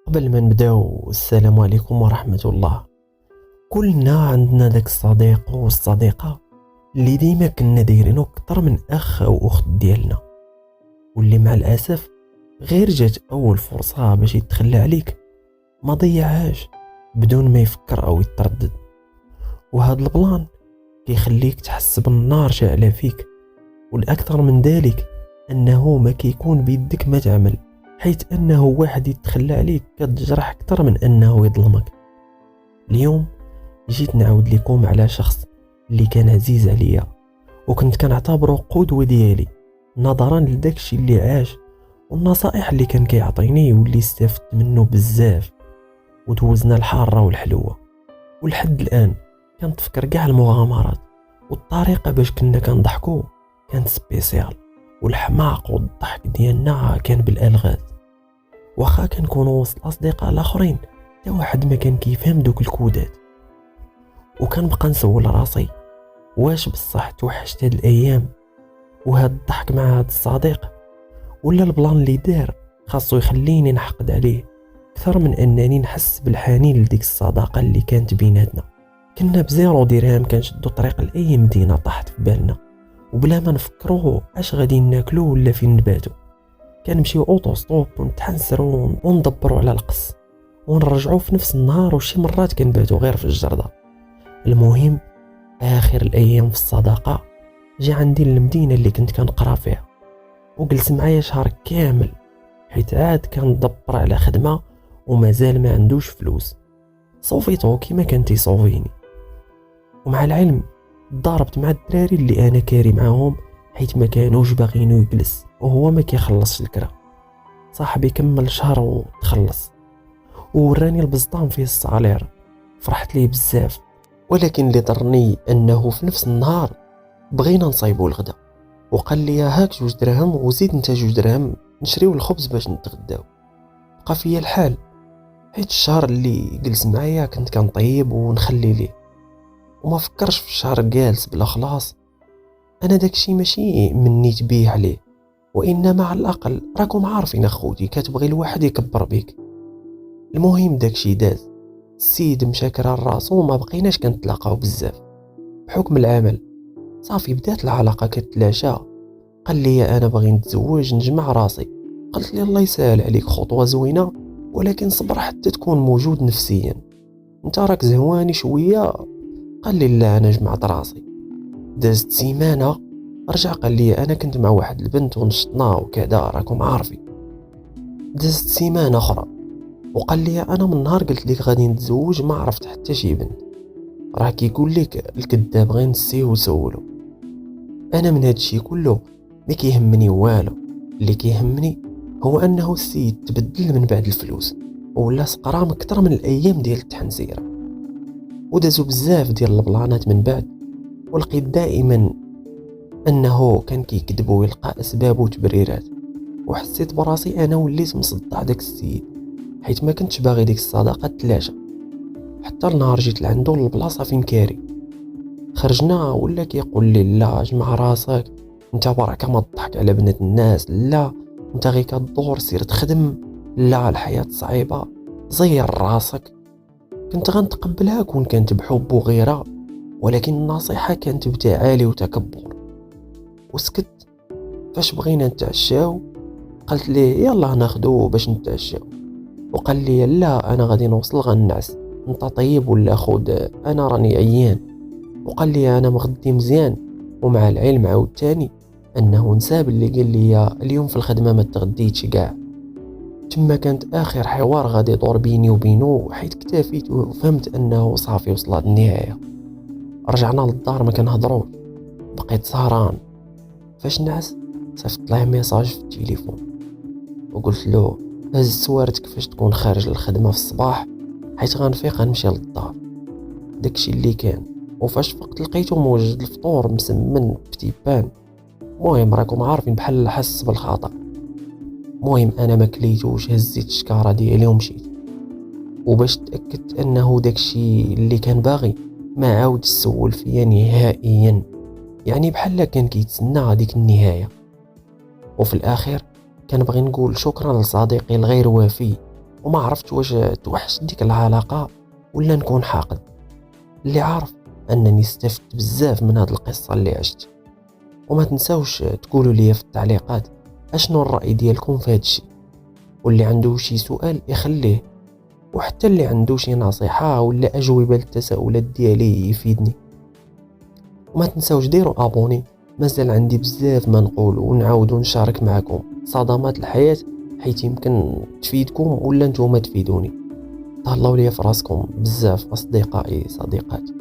قبل ما نبداو، السلام عليكم ورحمة الله. كلنا عندنا داك الصديق والصديقة اللي ديما كنا دايرينو اكتر من اخ او اخت ديالنا، واللي مع الاسف غير جات اول فرصة باش يتخلى عليك ما ضيعهاش بدون ما يفكر او يتردد. وهذا البلان كيخليك تحس بالنار شاعلة فيك، والاكثر من ذلك انه ما كيكون بيدك ما تعمل، حيث انه واحد يتخلى عليك كتجرح اكثر من انه يظلمك. اليوم جيت نعاود لكم على شخص اللي كان عزيز عليا، وكنت كنعتبره قدوة ديالي نظرا لداكشي اللي عاش والنصائح اللي كان كيعطيني، واللي استفدت منه بزاف. ودوزنا الحارة والحلوة، ولحد الآن كنتفكر كاع المغامرات والطريقة باش كنا كنضحكو كانت سبيسيال، والحماق والضحك ديالنا كان بالالغاز. واخا كنكونوا وسط الاصدقاء الاخرين تا واحد ما كان كيفهم دوك الكودات، وكنبقى نسول راسي واش بصح توحشت هاد الايام وهاد الضحك مع هاد الصديق، ولا البلان اللي دار خاصو يخليني نحقد عليه اكثر من انني نحس بالحنين لديك الصداقه اللي كانت بيناتنا. كنا بزيرو درهم كنشدو طريق لاي مدينه طاحت في بالنا، وبلا ما نفكروا اش غادي ناكلو ولا فين نباتو كنمشيو اوتو ستوب ونتحنسروا وندبروا على القص ونرجعوا في نفس النهار، وشي مرات كنباتوا غير في الجردة. المهم اخر الايام في الصداقه جا عندي المدينه اللي كنت كنقرا فيها، وجلس معايا شهر كامل حيت عاد كندبر على خدمه ومازال ما عندوش فلوس. صوفيتو كيما كان تيصوفيني، ومع العلم ضاربت مع الدراري اللي انا كاري معاهم حيت ما كانوش باغينو يجلس وهو ما كيخلصش الكرا. صاحبي كمل شهر وتخلص ووراني البزطام فيه الصالير، فرحت ليه بزاف. ولكن اللي ضرني انه في نفس النهار بغينا نصايبوا الغدا، وقال لي هاك 2 دراهم وزيد انت 2 دراهم نشريو الخبز باش نتغداو. بقى فيا الحال حيت الشهر اللي جلس معايا كنت كنطيب ونخلي ليه، وما فكرش في الشهر جالس بلا خلاص. انا داكشي ماشي مني تبيه عليه، وانما على الاقل راكم عارفين اخوتي كتبغي الواحد يكبر بيك. المهم داكشي داز، السيد مشى كرا راسو وما بقيناش كنتلاقاو بزاف بحكم العمل. صافي بدات العلاقه كتلاشى، قال لي انا باغي نتزوج نجمع راسي. قلت لي الله يسهل عليك، خطوه زوينه ولكن صبر حتى تكون موجود نفسيا، انت راك زهواني شويه. قال لي لا انا جمعت راسي. دازت سيمانه رجع قال لي انا كنت مع واحد البنت ونشطنا وكذا راكم عارفين. دازت سيمانه اخرى وقال لي انا من نهار قلت لك غادي نتزوج ما عرفت حتى شي بنت. راه كيقول لك الكذاب غير نسيه وسولو. انا من هادشي كله ما كيهمني والو، اللي كيهمني هو انه السيد تبدل من بعد الفلوس ولا سقرام اكثر من الايام ديال التحنزيره. ودازو بزاف ديال البلانات من بعد، ولقيت دائما انه كان كيكذب ويلقى اسباب وتبريرات، وحسيت براسي انا وليت مصدع داك السيد حيت ما كنتش باغي ديك الصداقه تلاشى. حتى النهار جيت لعندو للبلاصه فين كاري، خرجنا ولا كيقول لي لا جمع راسك، انت بركه ما تضحك على بنات الناس، لا انت غير كدور سير تخدم، لا الحياه صعيبه زير راسك. كنت غنتقبلها كون كانت بحب وغيره، ولكن النصيحه كانت بتعالي وتكبر. وسكت. فاش بغينا نتعشاو قلت ليه يلا ناخدو باش نتعشاو، وقال لي لا انا غادي نوصل غنعس، انت طيب ولا خود انا راني عيان. وقال لي انا مغدي مزيان، ومع العلم عاود تاني انه نساب اللي قال لي اليوم في الخدمه ما تغديتش كاع. تما كانت اخر حوار غادي يدور بيني وبينه، حيت اكتفيت وفهمت انه صافي وصلت النهايه. رجعنا للدار ما كنهضروش، بقيت سهران. فاش نعس صيفط له ميساج في التليفون وقلت له هز سوارتك فاش تكون خارج الخدمه في الصباح حيت غنفيق غنمشي للدار. داكشي اللي كان، وفاش فقت لقيته موجد الفطور مسمن بتيبان. المهم راكم عارفين بحال حس بالخطا. المهم انا ما كليتوش، هزيت الشكاره ديالي ومشيت. وباش تاكدت انه داكشي اللي كان باغي ما عاود سول فيا نهائيا، يعني بحال كان كيتسنى هذيك النهايه. وفي الاخير كنبغي نقول شكرا لصديقي الغير وافي وما عرفت واش توحش ديك العلاقة ولا نكون حاقد. اللي عارف أنني استفدت بزاف من هاد القصة اللي عشت. وما تنساوش تقولوا لي في التعليقات أشنو الرأي ديالكم في هاد الشيء، واللي عنده شي سؤال يخليه، وحتى اللي عنده شي نصيحة ولا أجوبة للتساؤلات ديالي يفيدني. وما تنساوش ديروا أبوني، مازال عندي بزاف ما نقول ونعاود نشارك معكم صدمات الحياة حيث يمكن تفيدكم ولا نتوما تفيدوني. تهلاو ليا في راسكم بزاف أصدقائي صديقاتي.